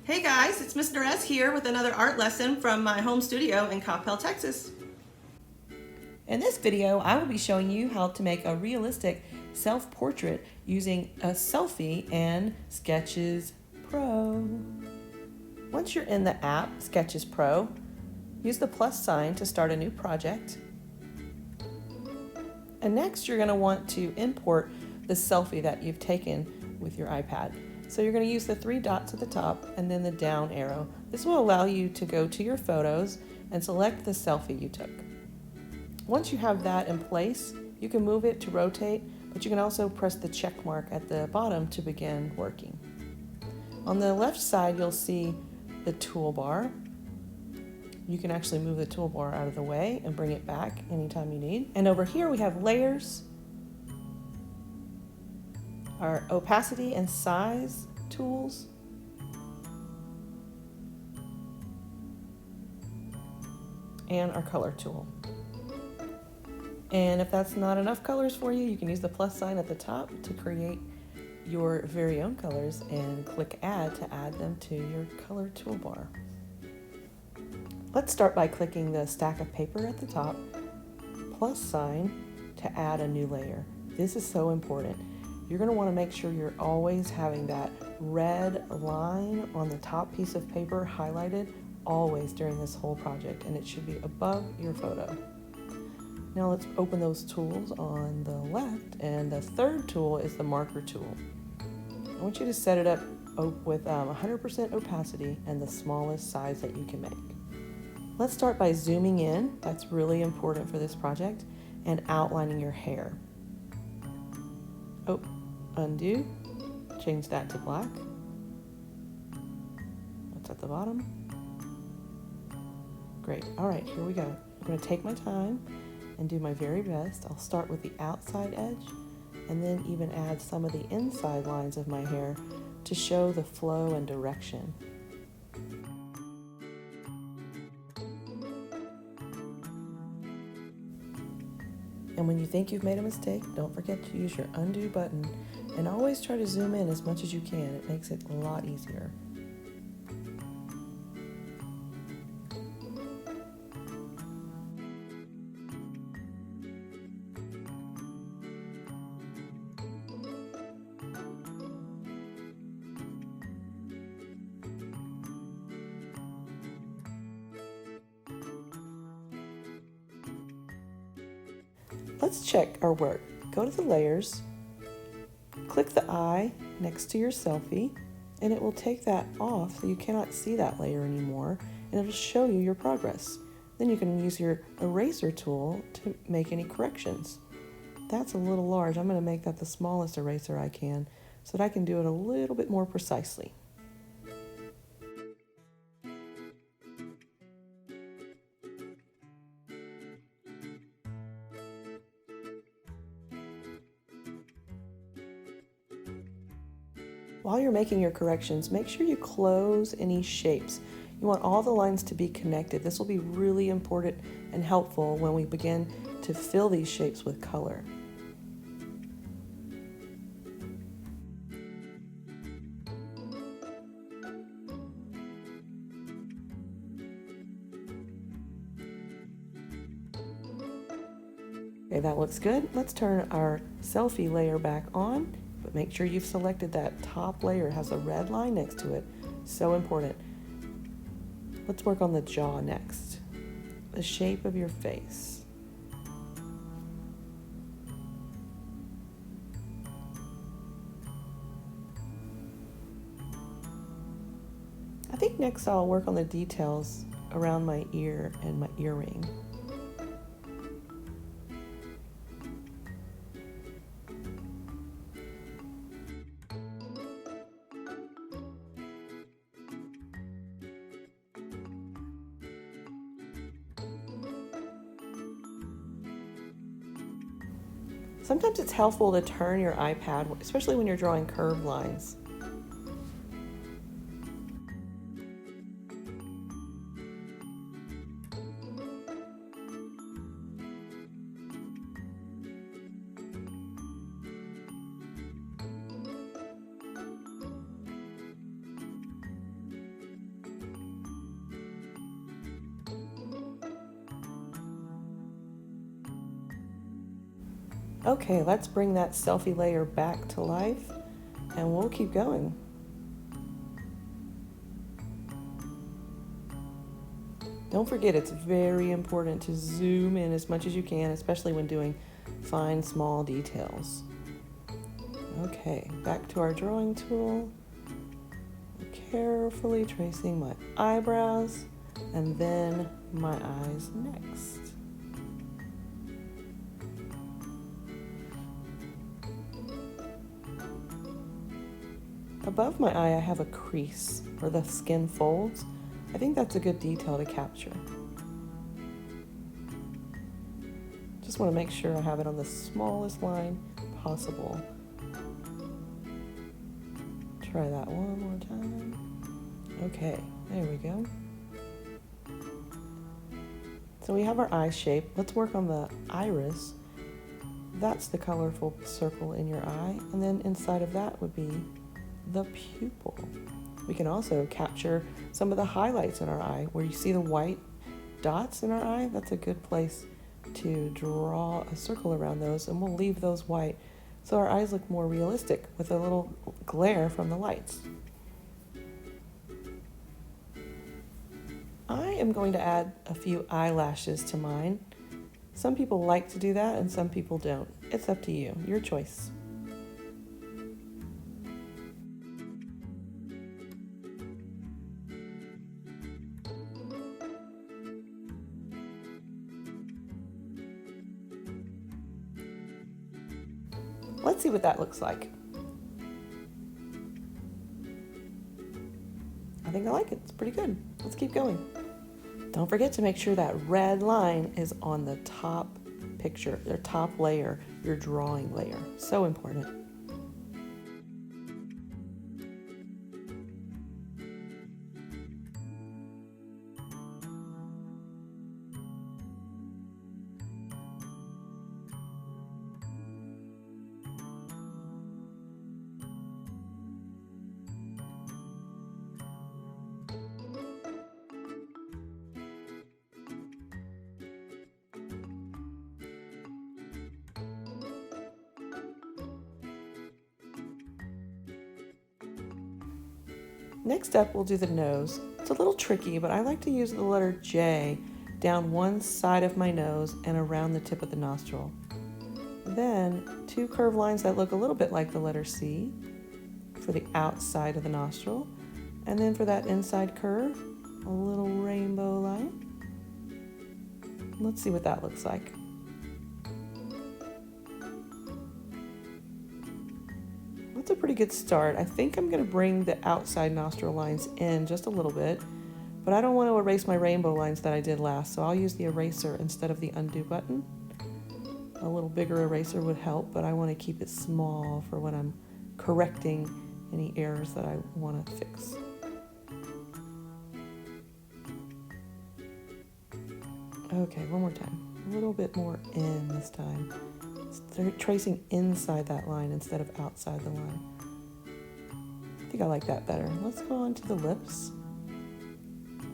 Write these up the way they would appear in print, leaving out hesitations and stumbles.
Hey guys, it's Miss Nerez here with another art lesson from my home studio in Coppell, Texas. In this video, I will be showing you how to make a realistic self-portrait using a selfie and Sketches Pro. Once you're in the app, Sketches Pro, use the plus sign to start a new project. And next, you're going to want to import the selfie that you've taken with your iPad. So you're going to use the three dots at the top and then the down arrow. This will allow you to go to your photos and select the selfie you took. Once you have that in place, you can move it to rotate, but you can also press the check mark at the bottom to begin working. On the left side, you'll see the toolbar. You can actually move the toolbar out of the way and bring it back anytime you need. And over here we have layers, our opacity and size tools, and our color tool. And if that's not enough colors for you, you can use the plus sign at the top to create your very own colors and click add to add them to your color toolbar. Let's start by clicking the stack of paper at the top, plus sign to add a new layer. This is so important. You're going to want to make sure you're always having that red line on the top piece of paper highlighted always during this whole project, and it should be above your photo. Now let's open those tools on the left, and the third tool is the marker tool. I want you to set it up with 100% opacity and the smallest size that you can make. Let's start by zooming in, that's really important for this project, and outlining your hair. Undo, change that to black. That's at the bottom. Great, all right, here we go. I'm gonna take my time and do my very best. I'll start with the outside edge and then even add some of the inside lines of my hair to show the flow and direction. And when you think you've made a mistake, don't forget to use your undo button and always try to zoom in as much as you can. It makes it a lot easier. Let's check our work. Go to the layers, click the eye next to your selfie, and it will take that off so you cannot see that layer anymore, and it'll show you your progress. Then you can use your eraser tool to make any corrections. That's a little large. I'm going to make that the smallest eraser I can so that I can do it a little bit more precisely. While you're making your corrections, make sure you close any shapes. You want all the lines to be connected. This will be really important and helpful when we begin to fill these shapes with color. Okay, that looks good. Let's turn our selfie layer back on. But make sure you've selected that top layer. It has a red line next to it. So important. Let's work on the jaw next. The shape of your face. I think next I'll work on the details around my ear and my earring. Sometimes it's helpful to turn your iPad, especially when you're drawing curved lines. Okay, let's bring that selfie layer back to life and we'll keep going. Don't forget, it's very important to zoom in as much as you can, especially when doing fine, small details. Okay, back to our drawing tool. Carefully tracing my eyebrows and then my eyes next. Above my eye, I have a crease where the skin folds. I think that's a good detail to capture. Just want to make sure I have it on the smallest line possible. Try that one more time. Okay, there we go. So we have our eye shape. Let's work on the iris. That's the colorful circle in your eye. And then inside of that would be the pupil. We can also capture some of the highlights in our eye. Where you see the white dots in our eye, that's a good place to draw a circle around those, and we'll leave those white so our eyes look more realistic with a little glare from the lights. I am going to add a few eyelashes to mine. Some people like to do that and some people don't. It's up to you, your choice. Let's see what that looks like. I think I like it. It's pretty good. Let's keep going. Don't forget to make sure that red line is on the top picture, your top layer, your drawing layer. So important. Next up, we'll do the nose. It's a little tricky, but I like to use the letter J down one side of my nose and around the tip of the nostril. Then, two curved lines that look a little bit like the letter C for the outside of the nostril. And then for that inside curve, a little rainbow line. Let's see what that looks like. That's a pretty good start. I think I'm going to bring the outside nostril lines in just a little bit, but I don't want to erase my rainbow lines that I did last, so I'll use the eraser instead of the undo button. A little bigger eraser would help, but I want to keep it small for when I'm correcting any errors that I want to fix. Okay, one more time. A little bit more in this time. Start tracing inside that line instead of outside the line. I think I like that better. Let's go on to the lips.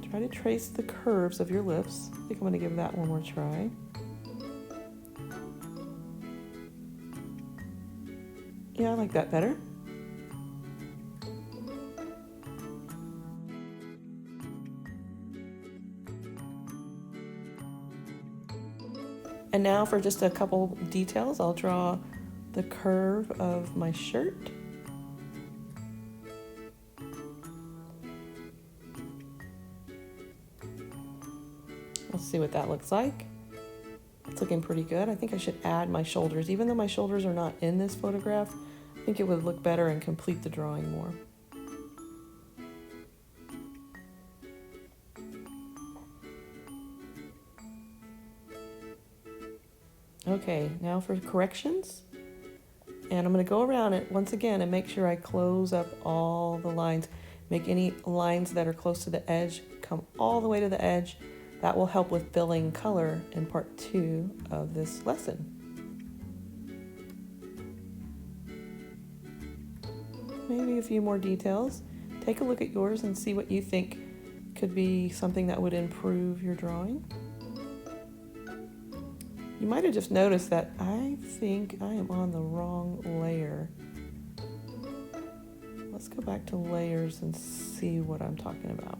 Try to trace the curves of your lips. I think I'm going to give that one more try. Yeah, I like that better. And now for just a couple details, I'll draw the curve of my shirt. Let's see what that looks like. It's looking pretty good. I think I should add my shoulders. Even though my shoulders are not in this photograph, I think it would look better and complete the drawing more. Okay, now for corrections. And I'm going to go around it once again and make sure I close up all the lines. Make any lines that are close to the edge come all the way to the edge. That will help with filling color in part 2 of this lesson. Maybe a few more details. Take a look at yours and see what you think could be something that would improve your drawing. You might have just noticed that I think I am on the wrong layer. Let's go back to layers and see what I'm talking about.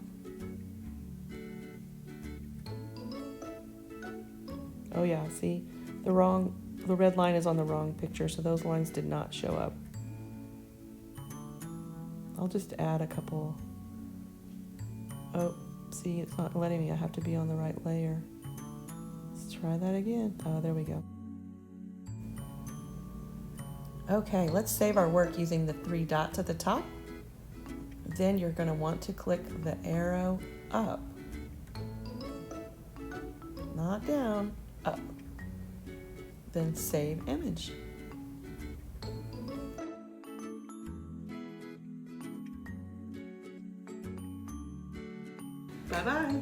Oh yeah, see, the red line is on the wrong picture, so those lines did not show up. I'll just add a couple. Oh, see, it's not letting me. I have to be on the right layer. Let's try that again. Oh, there we go. Okay, let's save our work using the 3 dots at the top. Then you're going to want to click the arrow up. Not down, up. Then save image. Bye-bye.